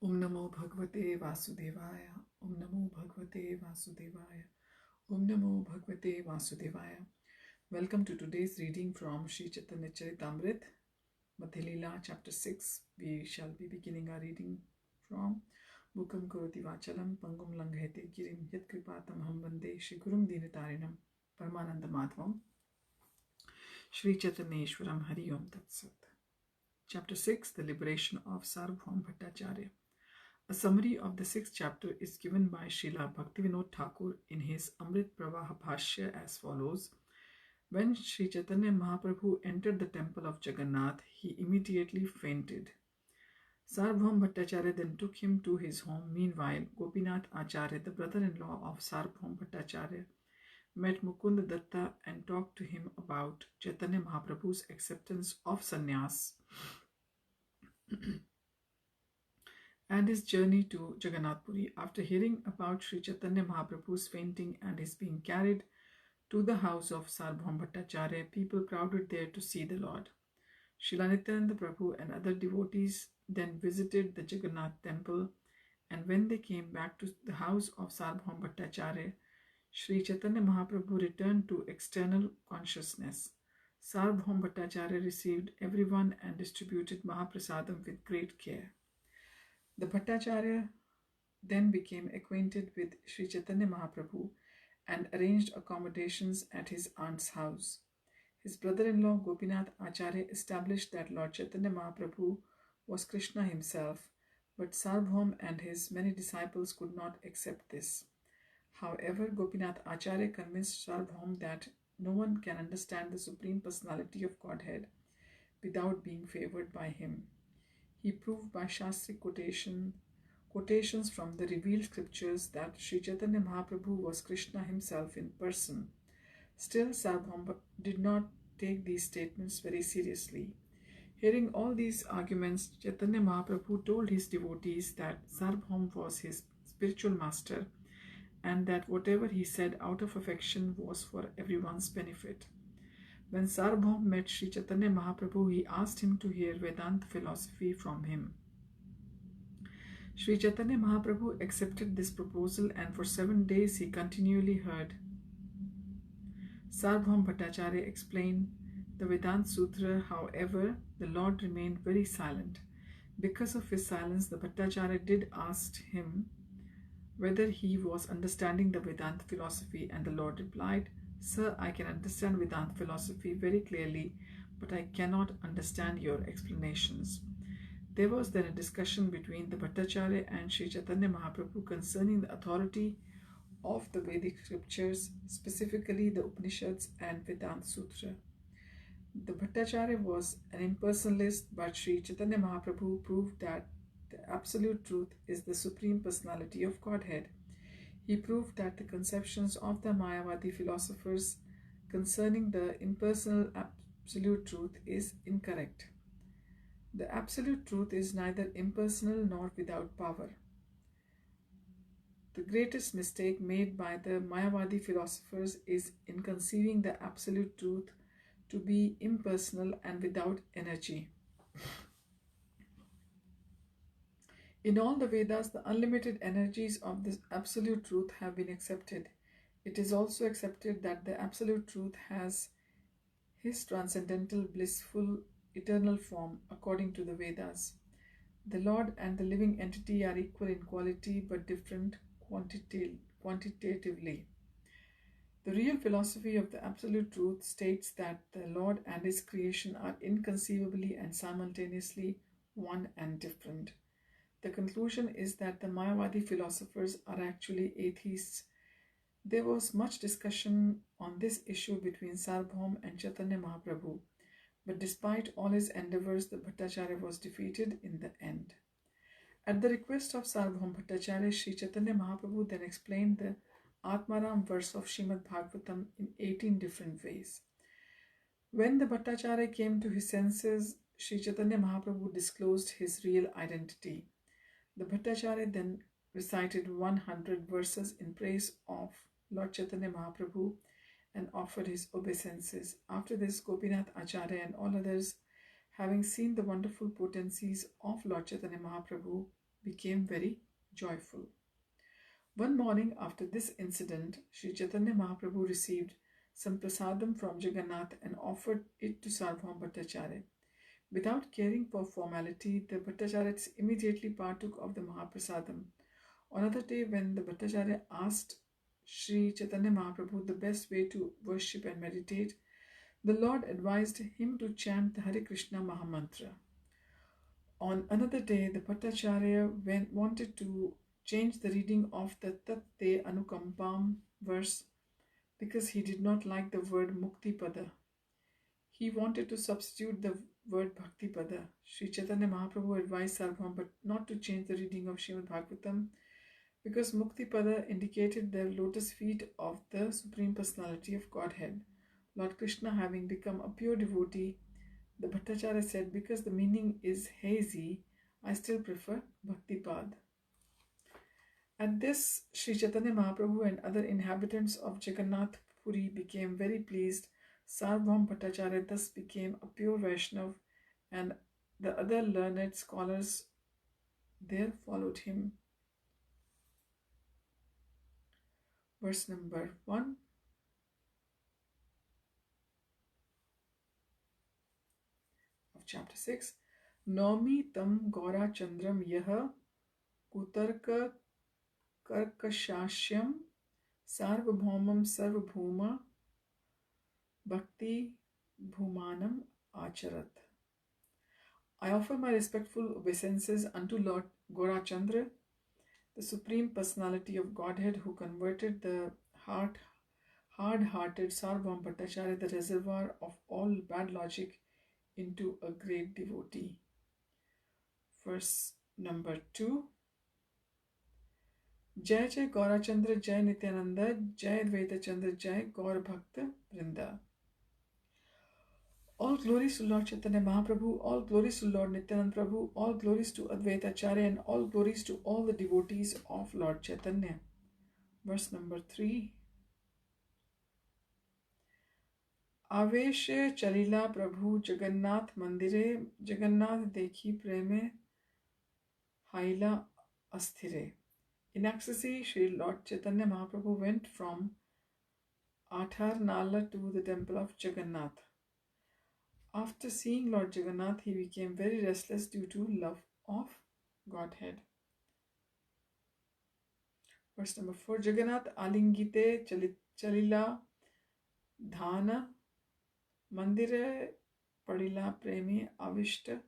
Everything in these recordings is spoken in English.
Om Namo Bhagavate Vasudevaya. Om Namo Bhagavate Vasudevaya. Om Namo Bhagavate Vasudevaya. Welcome to today's reading from Sri Chaitanya Charitamrita, Madhya Lila, chapter 6. We shall be beginning our reading from Mukam Karoti Vachalam Pangum Langhete Girim Yat Kripatam Ham Vande Shri Gurum Dinatarinam Paramananda Madhvam Shri Chaitanyeshwaram Hari Om Tat Sat. Chapter 6, The Liberation of Sārvabhauma Bhaṭṭācārya. A summary of the 6th chapter is given by Srila Bhaktivinoda Thakur in his Amrit Pravaha Bhashya as follows. When Sri Chaitanya Mahaprabhu entered the temple of Jagannath, he immediately fainted. Sārvabhauma Bhaṭṭācārya then took him to his home. Meanwhile, Gopinath Acharya, the brother-in-law of Sārvabhauma Bhaṭṭācārya, met Mukunda Datta and talked to him about Chaitanya Mahaprabhu's acceptance of sannyas and his journey to Jagannath Puri. After hearing about Sri Chaitanya Mahaprabhu's fainting and his being carried to the house of Sārvabhauma Bhaṭṭācārya, people crowded there to see the Lord. Srila Nityananda Prabhu and other devotees then visited the Jagannath temple, and when they came back to the house of Sārvabhauma Bhaṭṭācārya, Sri Chaitanya Mahaprabhu returned to external consciousness. Sārvabhauma Bhaṭṭācārya received everyone and distributed Mahaprasadam with great care. The Bhaṭṭācārya then became acquainted with Sri Chaitanya Mahaprabhu and arranged accommodations at his aunt's house. His brother-in-law Gopinath Acharya established that Lord Chaitanya Mahaprabhu was Krishna himself, but Sārvabhauma and his many disciples could not accept this. However, Gopinath Acharya convinced Sārvabhauma that no one can understand the Supreme Personality of Godhead without being favored by him. He proved by Shastric quotations from the revealed scriptures that Sri Chaitanya Mahaprabhu was Krishna himself in person. Still, Sārvabhauma did not take these statements very seriously. Hearing all these arguments, Chaitanya Mahaprabhu told his devotees that Sārvabhauma was his spiritual master and that whatever he said out of affection was for everyone's benefit. When Sārvabhauma met Sri Chaitanya Mahaprabhu, he asked him to hear Vedanta philosophy from him. Sri Chaitanya Mahaprabhu accepted this proposal, and for 7 days he continually heard. Sārvabhauma Bhaṭṭācārya explained the Vedanta Sutra. However, the Lord remained very silent. Because of his silence, the Bhaṭṭācārya did ask him whether he was understanding the Vedanta philosophy, and the Lord replied, "Sir, I can understand Vedanta philosophy very clearly, but I cannot understand your explanations." There was then a discussion between the Bhaṭṭācārya and Sri Chaitanya Mahaprabhu concerning the authority of the Vedic scriptures, specifically the Upanishads and Vedanta Sutra. The Bhaṭṭācārya was an impersonalist, but Sri Chaitanya Mahaprabhu proved that the absolute truth is the Supreme Personality of Godhead. He proved that the conceptions of the Mayavadi philosophers concerning the impersonal absolute truth is incorrect. The absolute truth is neither impersonal nor without power. The greatest mistake made by the Mayavadi philosophers is in conceiving the absolute truth to be impersonal and without energy. In all the Vedas, the unlimited energies of this absolute truth have been accepted. It is also accepted that the absolute truth has his transcendental, blissful, eternal form according to the Vedas. The Lord and the living entity are equal in quality but different quantitatively. The real philosophy of the absolute truth states that the Lord and his creation are inconceivably and simultaneously one and different. The conclusion is that the Mayavadi philosophers are actually atheists. There was much discussion on this issue between Sārvabhauma and Chaitanya Mahaprabhu, but despite all his endeavors, the Bhaṭṭācārya was defeated in the end. At the request of Sārvabhauma Bhaṭṭācārya, Sri Chaitanya Mahaprabhu then explained the Atmaram verse of Srimad Bhagavatam in 18 different ways. When the Bhaṭṭācārya came to his senses, Sri Chaitanya Mahaprabhu disclosed his real identity. The Bhaṭṭācārya then recited 100 verses in praise of Lord Chaitanya Mahaprabhu and offered his obeisances. After this, Gopinath Acharya and all others, having seen the wonderful potencies of Lord Chaitanya Mahaprabhu, became very joyful. One morning after this incident, Sri Chaitanya Mahaprabhu received some prasadam from Jagannath and offered it to Sārvabhauma Bhaṭṭācārya. Without caring for formality, the Bhattacharya immediately partook of the Mahaprasadam. On another day, when the Bhattacharya asked Sri Chaitanya Mahaprabhu the best way to worship and meditate, the Lord advised him to chant the Hare Krishna Mahamantra. On another day, the Bhattacharya wanted to change the reading of the Tat Te Anukampam verse because he did not like the word Mukti Pada. He wanted to substitute the word Bhakti Pada. Sri Chaitanya Mahaprabhu advised Sārvabhauma not to change the reading of Srimad Bhagavatam because Mukti Pada indicated the lotus feet of the Supreme Personality of Godhead. Lord Krishna having become a pure devotee, the Bhattacharya said, because the meaning is hazy, I still prefer Bhakti Pad. At this, Sri Chaitanya Mahaprabhu and other inhabitants of Jagannath Puri became very pleased. Sārvabhauma Bhattacārya thus became a pure Vaishnav, and the other learned scholars there followed him. Verse number 1. Of chapter 6. Naumi tam Gaura Chandram yaha kutarka karkashashyam Sārvabhaumam Sārvabhauma Bhakti Bhumanam Acharat. I offer my respectful obeisances unto Lord Gaurachandra, the Supreme Personality of Godhead, who converted the hard-hearted Sārvabhauma Bhattacārya, the reservoir of all bad logic, into a great devotee. Verse number 2. Jai Jai Gaurachandra, Jai Nityananda, Jai Advaita Chandra, Jai Gaur Bhakta Vrinda. All glories to Lord Chaitanya Mahaprabhu, all glories to Lord Nityananda Prabhu, all glories to Advaitacharya, and all glories to all the devotees of Lord Chaitanya. Verse number 3. Aveshe Chalila Prabhu Jagannath Mandire, Jagannath Dekhi Preme Haila Asthire. In ecstasy, Sri Lord Chaitanya Mahaprabhu went from Athar Nala to the temple of Jagannath. After seeing Lord Jagannath, he became very restless due to love of Godhead. Verse number 4. Jagannath Alingite Chalila Dhana Mandire Padila Premi Avishta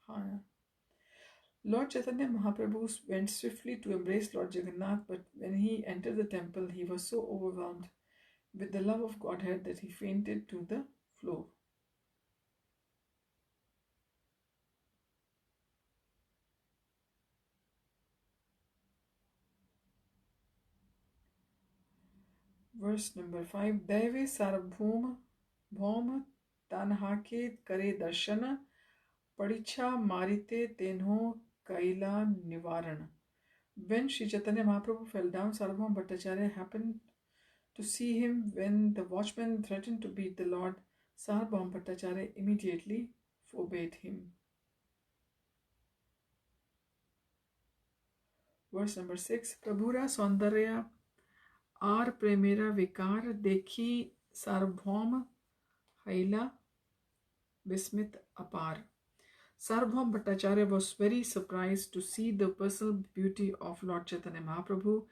Hana. Lord Chaitanya Mahaprabhu went swiftly to embrace Lord Jagannath, but when he entered the temple, he was so overwhelmed with the love of Godhead that he fainted to the floor. Verse number 5. Daive Sārvabhauma Tanhake Kare Darshana Padicha Marite Tenho Kaila Nivarana. When Sri Chaitanya Mahaprabhu fell down, Sārvabhauma Bhattacārya happened to see him when the watchman threatened to beat the Lord. Sārvabhauma Bhattacārya immediately forbade him. Verse number 6. Prabhura Saundarya Ar Premera Vikar Dekhi Sārvabhauma Haila Bismit Apar. Sārvabhauma Bhattacārya was very surprised to see the personal beauty of Lord Chaitanya Mahaprabhu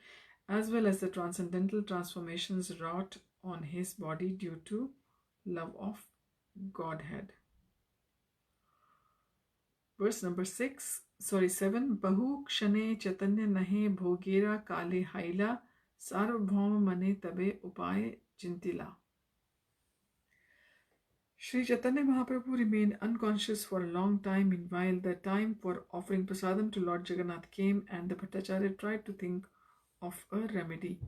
as well as the transcendental transformations wrought on his body due to love of Godhead. Verse number 7. Bahu Kshane Chaitanya Nahe Bhogera Kale Haila Sārvabhauma Mane Tabe Upaye Chintila. Sri Chaitanya Mahaprabhu remained unconscious for a long time. Meanwhile, the time for offering prasadam to Lord Jagannath came, and the Bhattacharya tried to think of a remedy.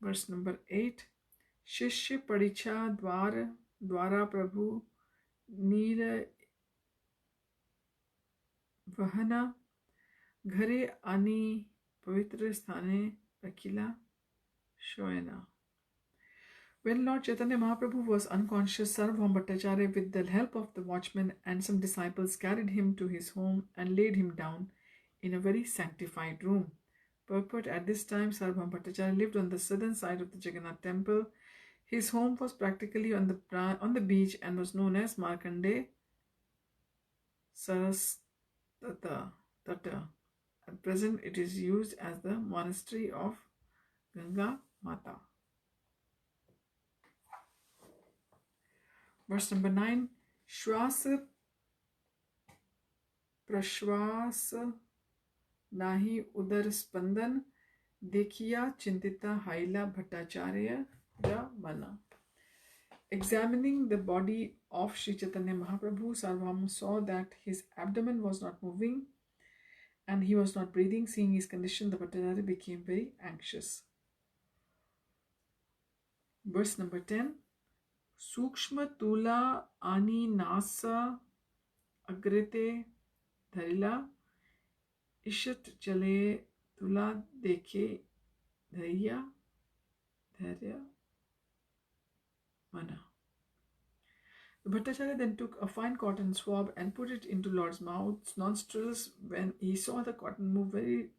Verse number 8. Shishya Padicha Dwara Prabhu Neera Vahana Ghare Ani Pavitra Sthane Rakila Shoyana. When Lord Chaitanya Mahaprabhu was unconscious, Sārvabhauma Bhattacārya, with the help of the watchman and some disciples, carried him to his home and laid him down in a very sanctified room. Purport: at this time, Sārvabhauma Bhaṭṭācārya lived on the southern side of the Jagannath temple. His home was practically on the beach and was known as Markandeya Saraswata Tata. At present, it is used as the monastery of Ganga Mata. Verse number 9. Shwasa Prashwasa Nahi Udar Spandan Dekhiya Chintita Haila Bhaṭṭācārya Mana. Examining the body of Sri Chaitanya Mahaprabhu, Sārvabhauma saw that his abdomen was not moving and he was not breathing. Seeing his condition, the Bhaṭṭācārya became very anxious. Verse number 10. Sukshma Tula Ani Nasa Agrite Dharila Ishat Chale Tula Dekhe Dharya Mana. The Bhaṭṭācārya then took a fine cotton swab and put it into Lord's mouth's nostrils. When he saw the cotton move very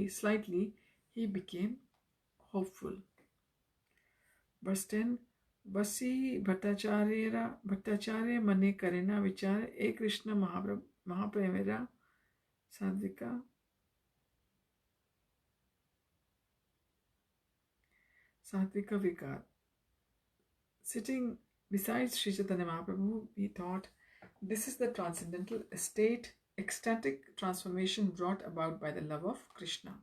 slightly, he became hopeful. Verse 10. Vasi Bhaṭṭācārya mane karena vichar e Krishna Mahapremera Sadvika Vikar. Sitting beside Sri Chaitanya Mahaprabhu, he thought, this is the transcendental state, ecstatic transformation brought about by the love of Krishna.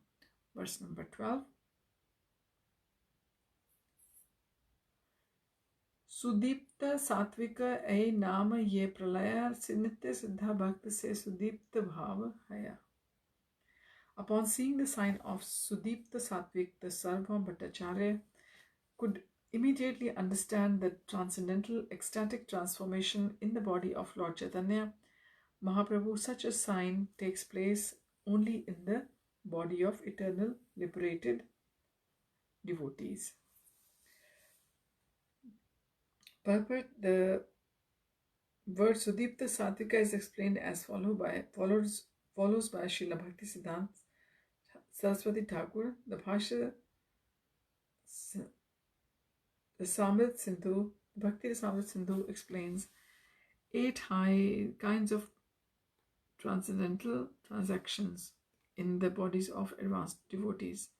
Verse number 12. Sudipta Satvika Ai Nama Ye Pralaya Nitya Siddha Bhakta Se Sudipta Bhava Haya. Upon seeing the sign of Sudipta Satvik, the Sārvabhauma Bhaṭṭācārya could immediately understand the transcendental ecstatic transformation in the body of Lord Chaitanya Mahaprabhu. Such a sign takes place only in the body of eternal liberated devotees. Purport: the word Sudipta Satvika is explained as follows by Srila Bhakti Siddhanta Saraswati Thakur. The Bhashya, the Samrit Sindhu, Bhakti Samrit Sindhu explains 8 high kinds of transcendental transactions in the bodies of advanced devotees.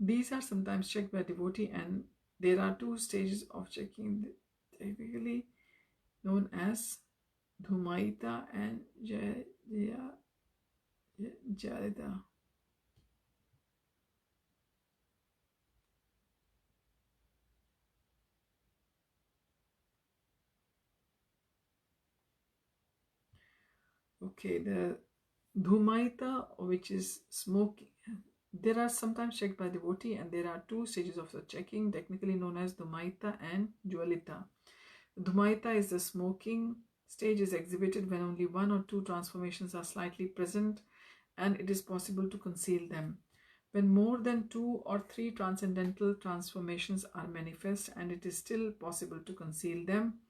These are sometimes checked by devotee, and there are 2 stages of checking, typically known as Dhumaita and Jarida. Okay, the Dhumaita, which is smoking, there are sometimes checked by devotee, and there are 2 stages of the checking, technically known as Dhumaita and Jwalita. Dhumaita is the smoking stage, is exhibited when only 1 or 2 transformations are slightly present and it is possible to conceal them. When more than 2 or 3 transcendental transformations are manifest and it is still possible to conceal them,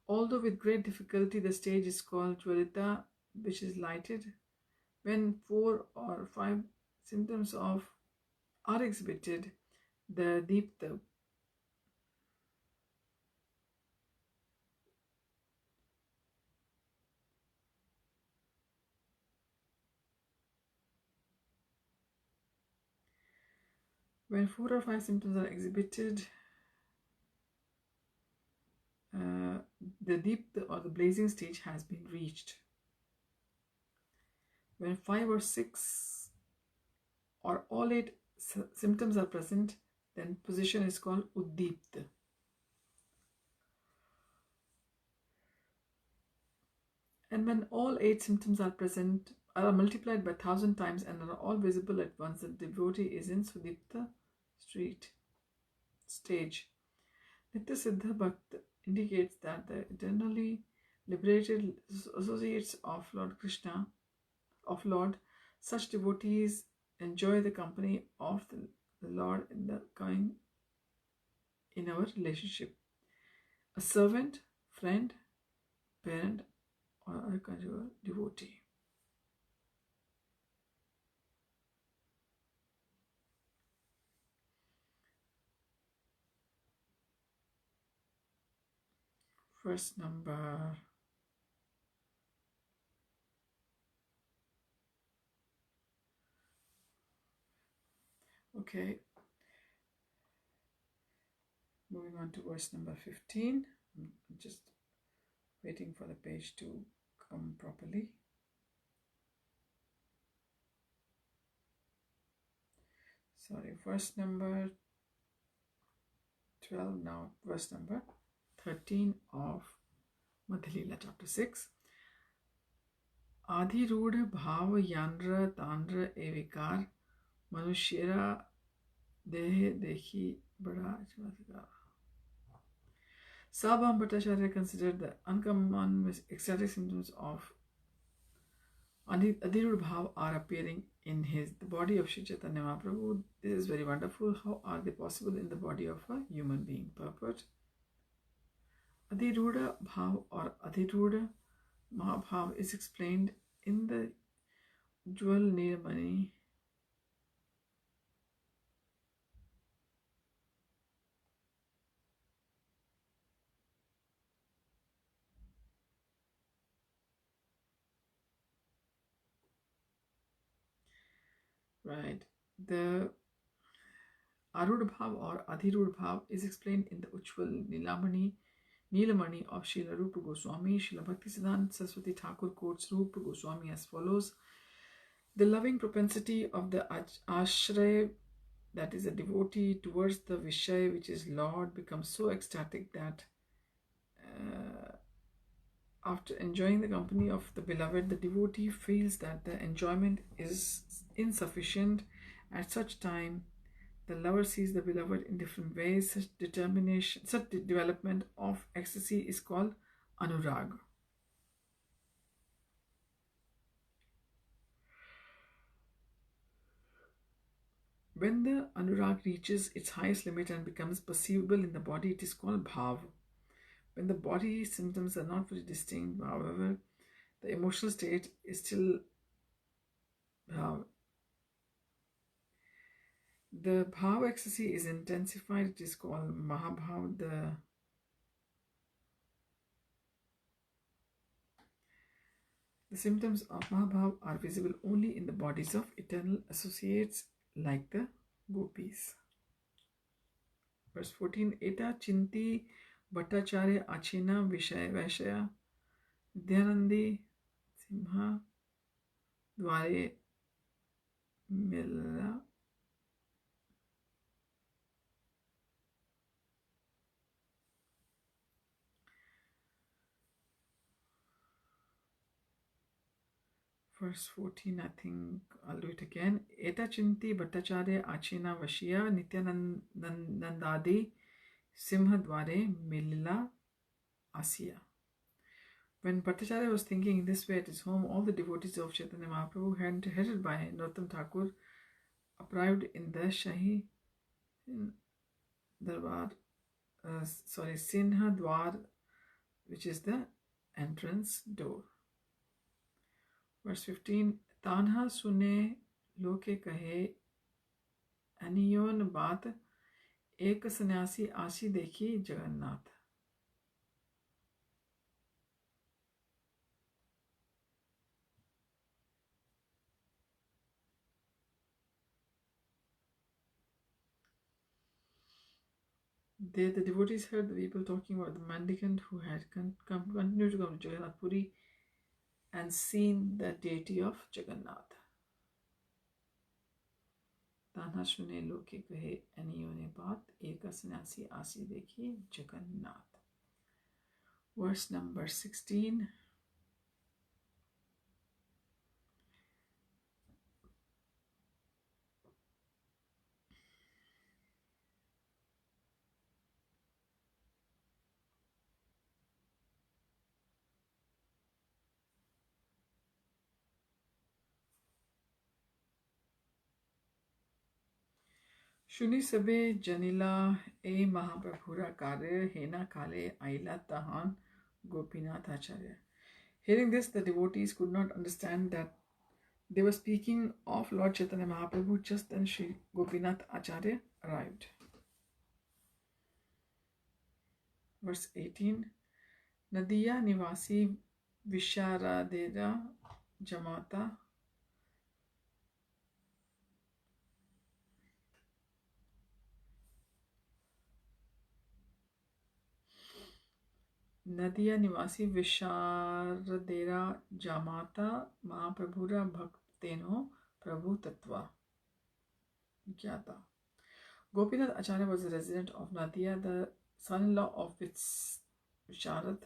although with great difficulty, the stage is called Jwalita, which is lighted. When 4 or 5 symptoms are exhibited, the Deepta. When 4 or 5 symptoms are exhibited, the Deepta or the blazing stage has been reached. When 5 or 6 or all 8 symptoms are present, then position is called Uddipta. And when all 8 symptoms are present, are multiplied by 1,000 times and are all visible at once, the devotee is in Sudipta stage. Nitya Siddha Bhakta indicates that the eternally liberated associates of Lord Krishna, such devotees enjoy the company of the Lord in our relationship. A servant friend, parent, or a conjugal devotee. Verse number okay. Moving on to verse number 15. I'm just waiting for the page to come properly. Sorry, verse number 12, now verse number 13 of Madhya Lila chapter 6. Adhirudha bhava yandra tandra evikar manushira dehe dekhi bada chamatkar. Sārvabhauma Bhaṭṭācārya considered the uncommon ecstatic symptoms of Adhirudha bhava are appearing in the body of Sri Chaitanya Mahaprabhu. This is very wonderful. How are they possible in the body of a human being? Purport. Adhirudha bhava or Adhirudha Mahabhav is explained in the jewel Nirmani. Right. The Arudha Bhav or Adhirudha Bhav is explained in the Ujjwal Nilamani of Srila Rupa Goswami. Srila Bhaktisiddhanta Saraswati Thakur quotes Rupa Goswami as follows. The loving propensity of the Ashray, that is a devotee, towards the Vishay, which is Lord, becomes so ecstatic that after enjoying the company of the beloved, the devotee feels that the enjoyment is insufficient. At such time, the lover sees the beloved in different ways. Such development of ecstasy is called anurag. When the anurag reaches its highest limit and becomes perceivable in the body, it is called bhav. When the body symptoms are not very distinct, however, the emotional state is still bhav. The bhav ecstasy is intensified. It is called mahabhav. The symptoms of mahabhav are visible only in the bodies of eternal associates like the gopis. Verse 14. Eta chinti Bhaṭṭācārya achena vishaya dhyanandi simha dvare mila. Verse 14, I think I'll do it again. Eta chinti Bhaṭṭācārya achena vashya nityanandadi simhadvare milila asya. When Bhaṭṭācārya was thinking in this way at his home, all the devotees of Chaitanya Mahaprabhu, headed by Narottam Thakur, arrived in the Shahi Darbar, Sinha Dwar, which is the entrance door. Verse 15. Tanha sune loke kahe aniyon baat ek sannyasi aasi dekhi Jagannath. There the devotees heard the people talking about the mendicant who had continued to come to Jagannath Puri and seen the deity of Jagannath. Tanha sune loke kahe aniyone baat eka sannyasi aasi dekhi Jagannath. Verse number 16. Shuni sabe janila e Mahaprabhura karya hena kale aila tahan Gopinathacharya. Hearing this, the devotees could not understand that they were speaking of Lord Chaitanya Mahaprabhu. Just then Sri Gopinath Acharya arrived. Verse 18. Nadiya Nivasi Visharadera Jamata Nadiya Nivasi Visharadera Jamata Mahaprabhura Bhakteno Prabhu Tattva Gyata. Gopinath Acharya was a resident of Nadiya, the son-in-law of Visharad,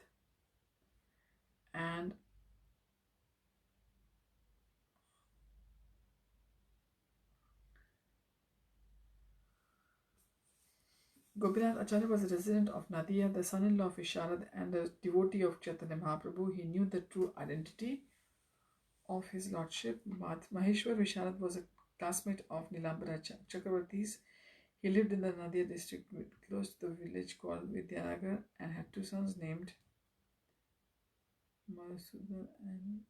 and Gopinath Acharya was a resident of Nadiya, the son-in-law of Visharad, and a devotee of Chaitanya Mahaprabhu. He knew the true identity of his lordship. Maheshwar Visharad was a classmate of Nilambara Chakravarti's. He lived in the Nadiya district close to the village called Vidyanagar and had two sons named Madhusudan and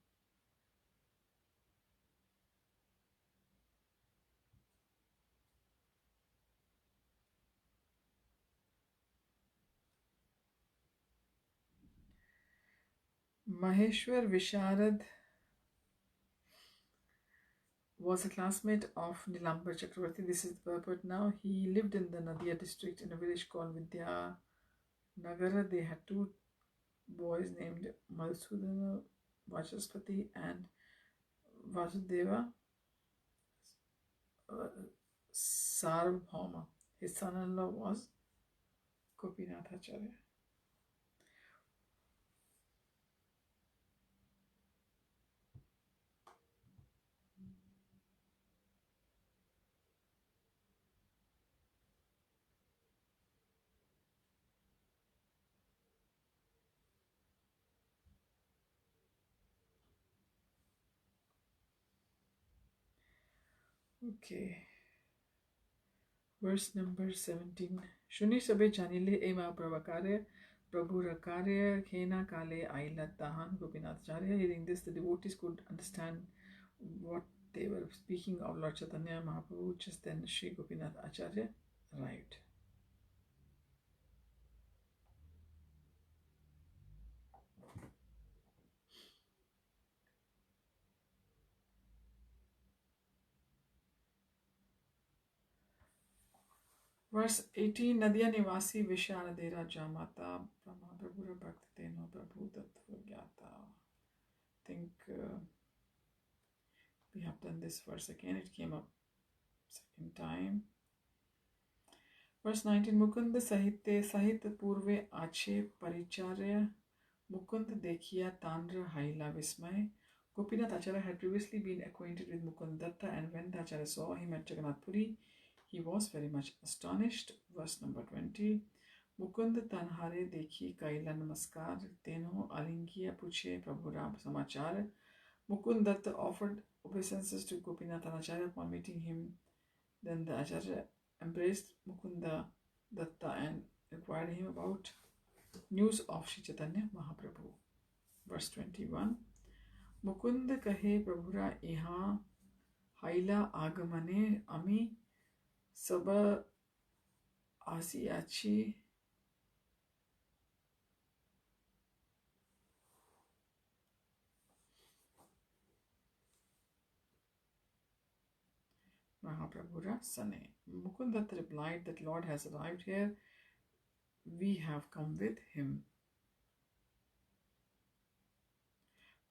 Maheshwar Visharad was a classmate of Nilambar Chakravarti. This is the purport now. He lived in the Nadiya district in a village called Vidyanagar. They had two boys named Madhusudana Vachaspati and Vasudeva Sārvabhauma. His son-in-law was Gopinathacharya. Okay. Verse number 17. Shuni sabe janile ema pravakare prabhu rakare khena kale aila tahan Gopinathacharya. Hearing this, the devotees could understand what they were speaking of Lord Chaitanya Mahaprabhu. Just then Sri Gopinath Acharya arrived. Verse 18. Nadiya Nivasi Visharadera Jamata Mahaprabhura Bhakteno Prabhu Tattva Gyata. I think we have done this verse again. It came up second time. Verse 19. Mukund Sahite Sahit Purve Ache Paricharya Mukund Dekhiya Tandra Haila Vismay. Gopinath Acharya had previously been acquainted with Mukund Datta, and when the Acharya saw him at Jagannath Puri, he was very much astonished. Verse number 20. Mukund Tanhare Dekhi Kaila Namaskar Teno Alingiya Puche Prabhura Samachar. Mukund Datta offered obeisances to Gopinath Acharya upon meeting him. Then the Acharya embraced Mukunda Datta and inquired him about news of Sri Chaitanya Mahaprabhu. Verse 21. Mukund kahe Prabhura iha haila agamane ami saba asiachi Mahaprabhura Sane. Mukund Datta replied that Lord has arrived here. We have come with him.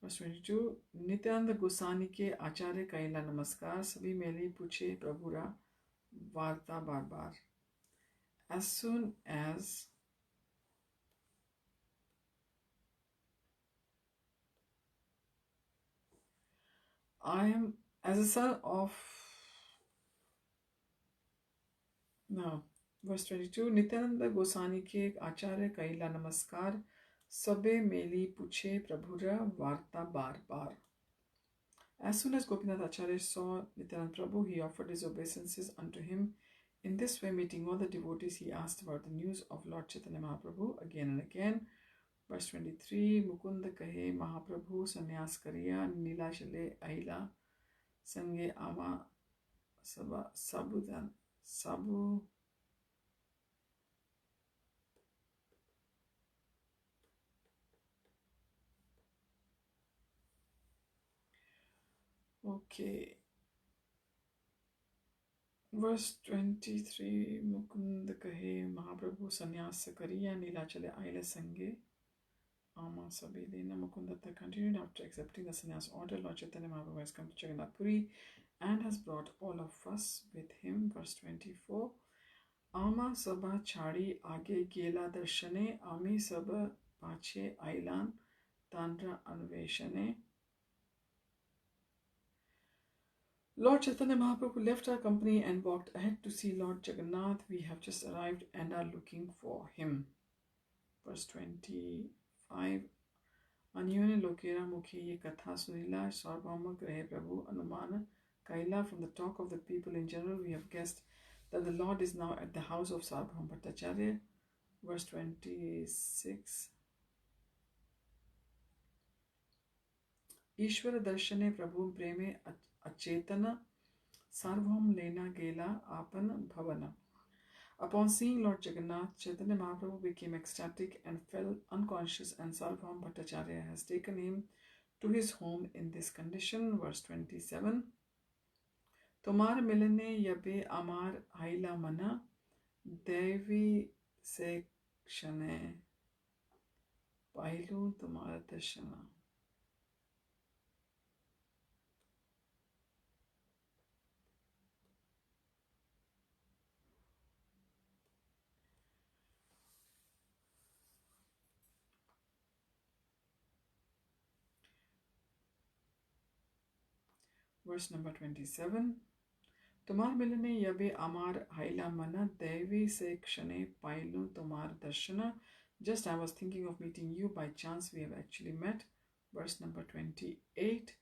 Verse 22. Nityananda Goswami ke Acharya Kaila Namaskar Sabhi Meli Puche Prabhura Varta Barbar. As soon as I am as a son of verse 22. Nityananda Goswami ke Acharya Kaila Namaskar Sabe Meli Puche Prabhura Varta Bar Bar. As soon as Gopinath Acharya saw Nityananda Prabhu, he offered his obeisances unto him. In this way, meeting all the devotees, he asked about the news of Lord Chaitanya Mahaprabhu again and again. Verse 23, Mukunda kahe Mahaprabhu sannyas kariya, nila chale ahila sange ama sabudan sabu. Okay. Verse 23, Mukunda kahe Mahaprabhu sannyas kariya, nila chale ahila sange ama sabidena. Mukundatta continued, after accepting the sannyas order, Lord Chaitanya Mahaprabhu has come to Jagannath Puri and has brought all of us with him. Verse 24, Ama sabha chari age gela darshane, ami sabha pache ailan tantra anveshane. Lord Chaitanya Mahaprabhu left our company and walked ahead to see Lord Jagannath. We have just arrived and are looking for him. Verse 25, Anyone lokera mukhi ye katha sunila, Sārvabhauma grahe Prabhu anumana kaila. From the talk of the people in general, we have guessed that the Lord is now at the house of Sārvabhauma Bhaṭṭācārya. Verse 26, Ishvara darshane Prabhu preme achetana, Sārvabhauma lena gela apan bhavana. Upon seeing Lord Jagannath, Chaitanya Mahaprabhu became ecstatic and fell unconscious, and Sārvabhauma Bhaṭṭācārya has taken him to his home in this condition. Verse 27, Tomar milane yabe amar haila mana, devi se kshane pailu tomar darshana. Verse number 27, Tomar milane yabe amar haila mana, devi se kshane pailu tomar darshana. Just I was thinking of meeting you, by chance we have actually met. Verse number 28,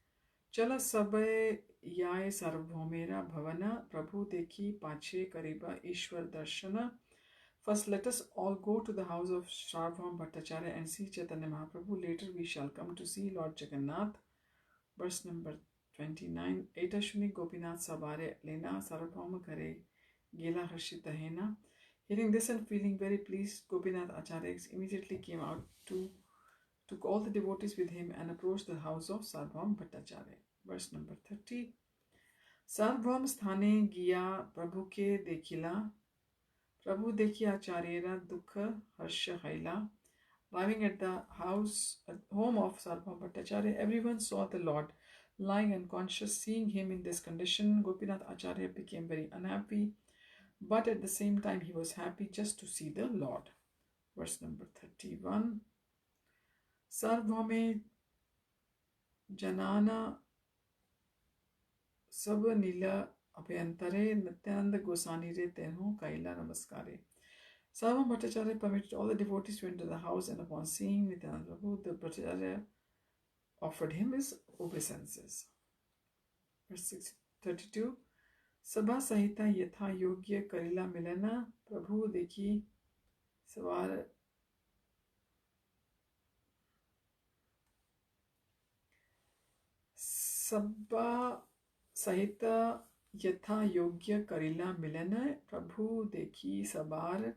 Chala sabai yae Sārvabhaumera bhavana, Prabhu dekhi pache kariba Ishwar darshana. First, let us all go to the house of Sārvabhauma Bhaṭṭācārya and see Chaitanya Mahaprabhu. Later, we shall come to see Lord Jagannath. Verse number 29, Etashuni Gopinath Sabare Lena Sārvabhauma Kare Gela Harshita Hena. Hearing this and feeling very pleased, Gopinath Acharya immediately came out took all the devotees with him and approached the house of Sārvabhauma Bhaṭṭācārya. Verse number 30, Sārvabhauma sthane giya Prabhu ke dekhila, Prabhu dekhi acharyera dukha harsha haila. Arriving at the home of Sārvabhauma Bhaṭṭācārya, everyone saw the Lord lying unconscious. Seeing him in this condition, Gopinath Acharya became very unhappy, but at the same time he was happy just to see the Lord. Verse number 31, Sārvabhauma janana sab nila abhyantare Nityananda Gosani re tenho kaila namaskare. Sārvabhauma Bhaṭṭācārya permitted all the devotees to enter the house, and upon seeing Nityananda Prabhu, the Bhaṭṭācārya offered him his obeisances. Verse 32, Sabha sahita yatha yogya karila milana, Prabhu dekhi savar Sabha sahita yatha yogya karila milana, Prabhu dekhi sabar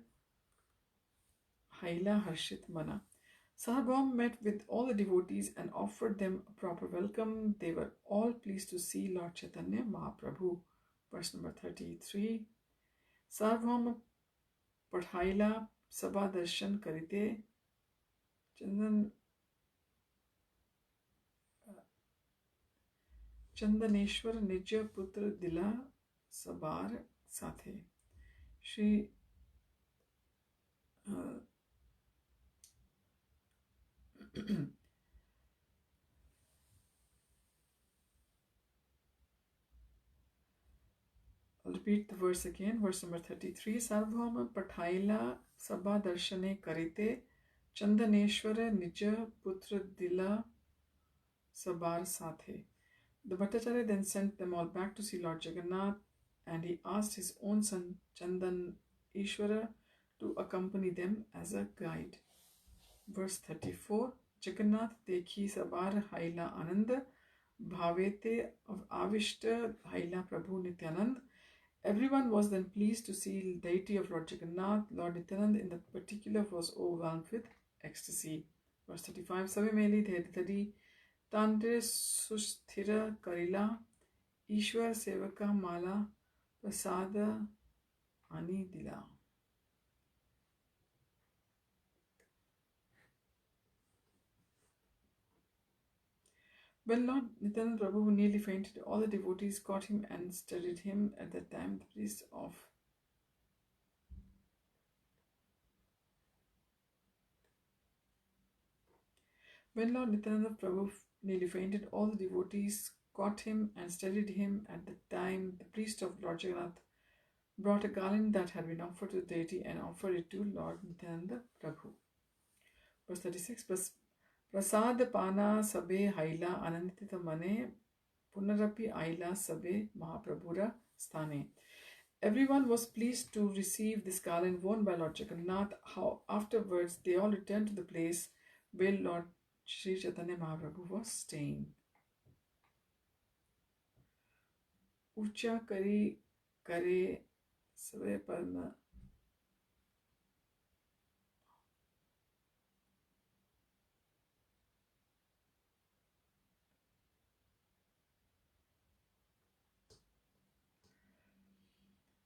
haila harshit mana. Sārvabhauma met with all the devotees and offered them a proper welcome. They were all pleased to see Lord Chaitanya Mahaprabhu. Verse number 33, Sārvabhauma padhaila sabha darshan karite Chandaneshwar nija putra dila sabar sathe. Shri I'll repeat the verse again. Verse number 33, Sārvabhauma padhaila sabha darshane karite Chandaneshwara nija putra dila sabar sathe. The Bhaṭṭācārya then sent them all back to see Lord Jagannath, and he asked his own son Chandan Ishwara to accompany them as a guide. Verse 34. Jagannath dekhi sabar haila anand bhavete avishta haila Prabhu Nityanand. Everyone was then pleased to see the deity of Lord Jagannath. Lord Nityanand in that particular was overwhelmed with ecstasy. Verse 35. Sabe meli dhedi tandre susthira karila Ishwar sevaka mala prasada ani dila. When Lord Nityananda Prabhu nearly fainted, all the devotees caught him and steadied him. At that time, the priest of When Lord Nityananda Prabhu nearly fainted, all the devotees caught him and steadied him. At the time, the priest of Lord Jagannath brought a garland that had been offered to the deity and offered it to Lord Nityananda Prabhu. Verse 36. Prasad pana sabe haila anandita mane punarapi aila sabe Mahaprabhura sthane. Everyone was pleased to receive this garland worn by Lord Jagannath. How afterwards they all returned to the place where Lord Sri Chaitanya Mahaprabhu was staying. Ucha kari kare sabe parna.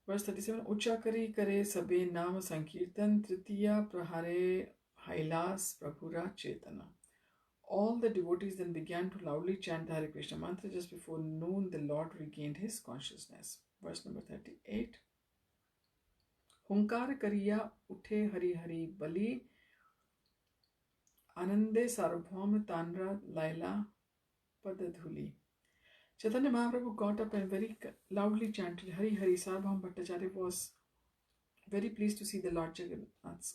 Verse 37. Ucha kari kare sabe naam sankirtan tritiya prahare hailas prabhura chetana. All the devotees then began to loudly chant the Hare Krishna mantra. Just before noon, the Lord regained his consciousness. Verse number 38. Hunkar kariya uthe hari hari bali anande Sārvabhauma tanra lila padadhuli. Chaitanya Mahaprabhu got up and very loudly chanted Hari Hari. Sārvabhauma Bhaṭṭācārya was very pleased to see the Lord Jagannath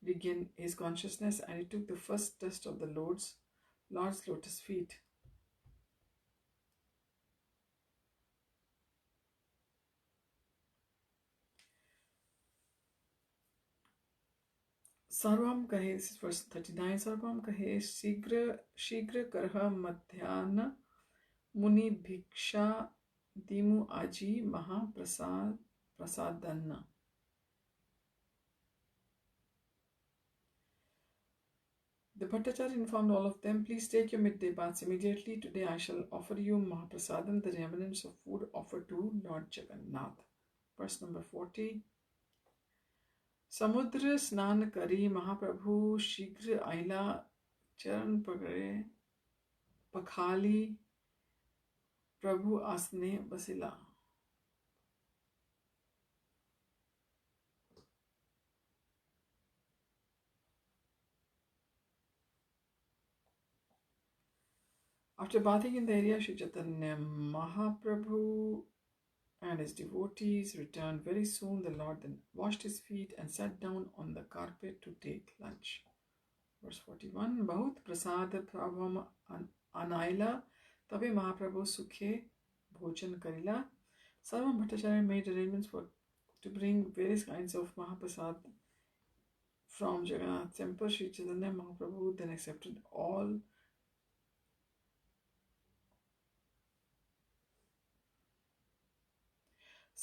regain his consciousness, and he took the first dust of the Lord's lotus feet. Sārvabhauma kahe, this is verse 39. Sārvabhauma kahe shigra karha madhyana muni bhiksha dimu aji maha prasadanna. The Bhaṭṭācārya informed all of them, please take your midday baths immediately. Today I shall offer you Mahaprasadam, the remnants of food offered to Lord Jagannath. Verse number 40. Samudra snan kari Mahaprabhu shigra aila charan pagare pakhali Prabhu asne basila. After bathing in the area, Sri Chaitanya Mahaprabhu and his devotees returned very soon. The Lord then washed his feet and sat down on the carpet to take lunch. Verse 41. Bahut prasad prabham anaila tabe Mahaprabhu sukhe bhojan karila. Sārvabhauma Bhaṭṭācārya made arrangements to bring various kinds of Mahaprasad from Jagannath temple. Sri Chaitanya Mahaprabhu then accepted all.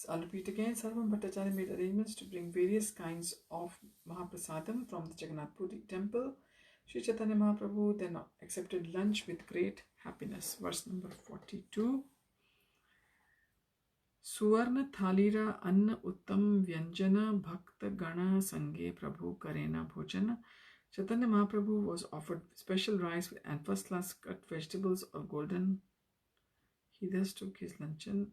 I'll repeat again. Sārvabhauma Bhaṭṭācārya made arrangements to bring various kinds of Mahaprasadam from the Jagannath Puri temple. Sri Chaitanya Mahaprabhu then accepted lunch with great happiness. Verse number 42. Suvarna thalira anna uttam vyanjana bhakta gana sange prabhu karena bhojana. Chaitanya Mahaprabhu was offered special rice and first class cut vegetables or golden. He thus took his lunch in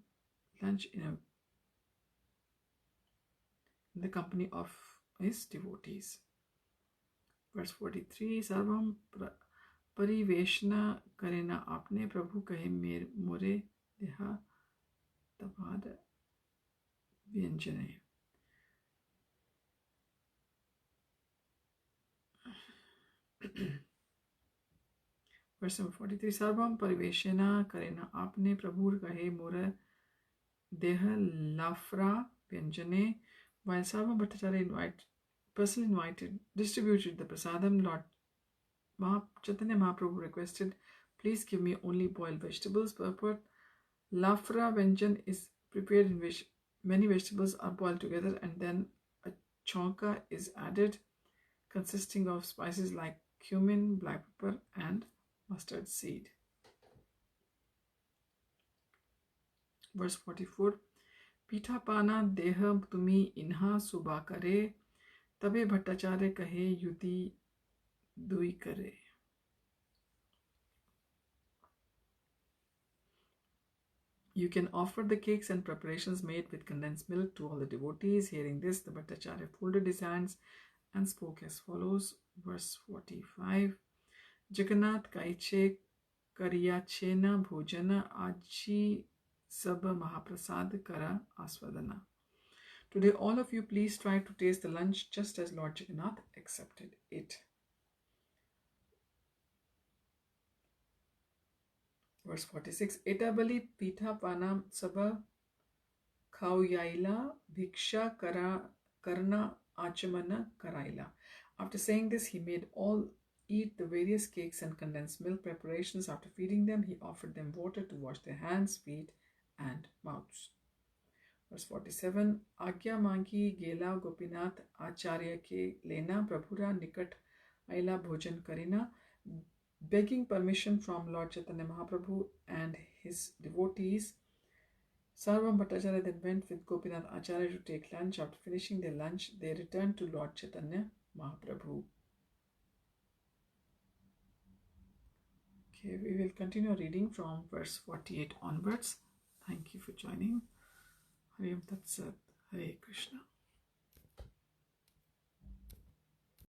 the company of his devotees. Verse 43. Sarvam pariveshna karena apne prabhu kahe more deha tabad vyanjane. Verse number 43. Sarvam pariveshna karena apne prabhu kahe more deha lafra vyanjane. While Sārvabhauma Bhaṭṭācārya personally distributed the prasadam, Lord Chaitanya Mahaprabhu requested, please give me only boiled vegetables. Purport: Lafra Venjan is prepared in which many vegetables are boiled together and then a chonka is added, consisting of spices like cumin, black pepper, and mustard seed. Verse 44. Pithapana deha tumi inha subha kare, tabe Bhaṭṭācārya kahe yudi dui kare. You can offer the cakes and preparations made with condensed milk to all the devotees. Hearing this, the Bhaṭṭācārya folded his hands and spoke as follows. Verse 45. Jagannath kaiche karyachena bhojana aji sabha mahaprasad kara aswadana. Today all of you please try to taste the lunch just as Lord Jagannath accepted it. Verse 46. Etabali pitha panam sabha khauyaila bhiksha karna achamana karaila. After saying this, he made all eat the various cakes and condensed milk preparations. After feeding them, he offered them water to wash their hands, feet, and mouths. Verse 47. Agya mangi gela gopinath acharya ke lena prabhura nikat aila bhojan karina. Begging permission from Lord Chaitanya Mahaprabhu and his devotees, Sārvabhauma Bhaṭṭācārya then went with Gopinath Acharya to take lunch. After finishing their lunch, they returned to Lord Chaitanya Mahaprabhu. Okay, we will continue reading from verse 48 onwards. Thank you for joining. Hare Tat Sat. Hare Krishna.